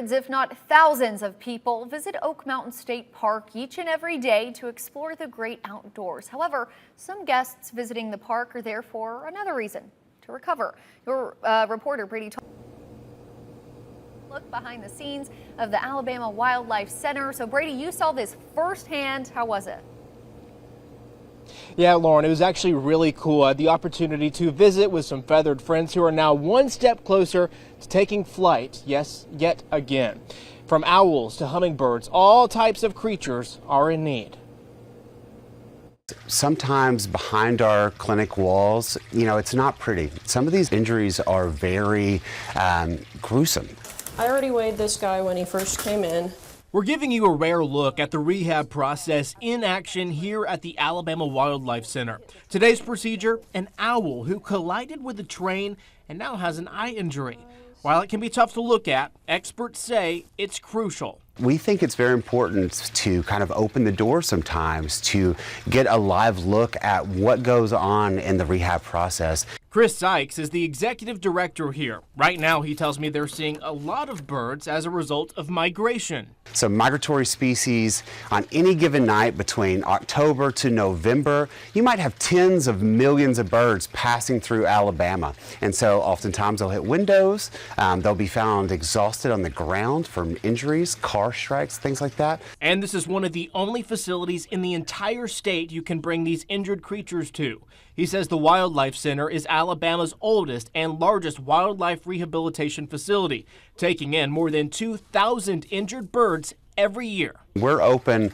If not thousands of people visit Oak Mountain State Park each and every day to explore the great outdoors. However, some guests visiting the park are there for another reason, to recover. Your reporter Brady look behind the scenes of the Alabama Wildlife Center. So Brady, you saw this firsthand. How was it? Yeah, Lauren, it was actually really cool. I had the opportunity to visit with some feathered friends who are now one step closer to taking flight, yes, yet again. From owls to hummingbirds, all types of creatures are in need. Sometimes behind our clinic walls, it's not pretty. Some of these injuries are very gruesome. I already weighed this guy when he first came in. We're giving you a rare look at the rehab process in action here at the Alabama Wildlife Center. Today's procedure, an owl who collided with a train and now has an eye injury. While it can be tough to look at, experts say it's crucial. We think it's very important to kind of open the door sometimes to get a live look at what goes on in the rehab process. Chris Sykes is the executive director here. Right now, he tells me they're seeing a lot of birds as a result of migration. So migratory species on any given night between October to November, you might have tens of millions of birds passing through Alabama. And so oftentimes they'll hit windows, they'll be found exhausted on the ground from injuries, car strikes, things like that. And this is one of the only facilities in the entire state you can bring these injured creatures to. He says the Wildlife Center is Alabama's oldest and largest wildlife rehabilitation facility, taking in more than 2,000 injured birds every year. We're open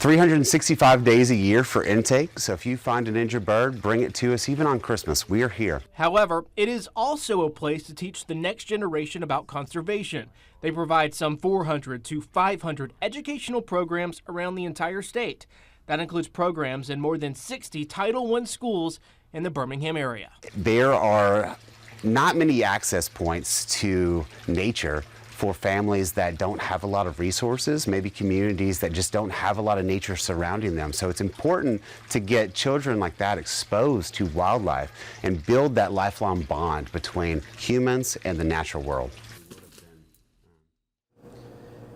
365 days a year for intake, so if you find an injured bird, bring it to us, even on Christmas. We are here. However, it is also a place to teach the next generation about conservation. They provide some 400 to 500 educational programs around the entire state. That includes programs in more than 60 Title I schools in the Birmingham area. There are not many access points to nature for families that don't have a lot of resources, maybe communities that just don't have a lot of nature surrounding them. So it's important to get children like that exposed to wildlife and build that lifelong bond between humans and the natural world.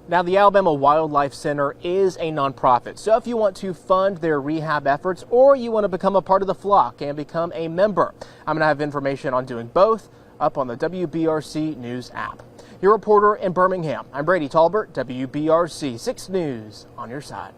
Now, the Alabama Wildlife Center is a nonprofit, so if you want to fund their rehab efforts or you want to become a part of the flock and become a member, I'm going to have information on doing both up on the WBRC News app. Your reporter in Birmingham, I'm Brady Talbert, WBRC 6 News on your side.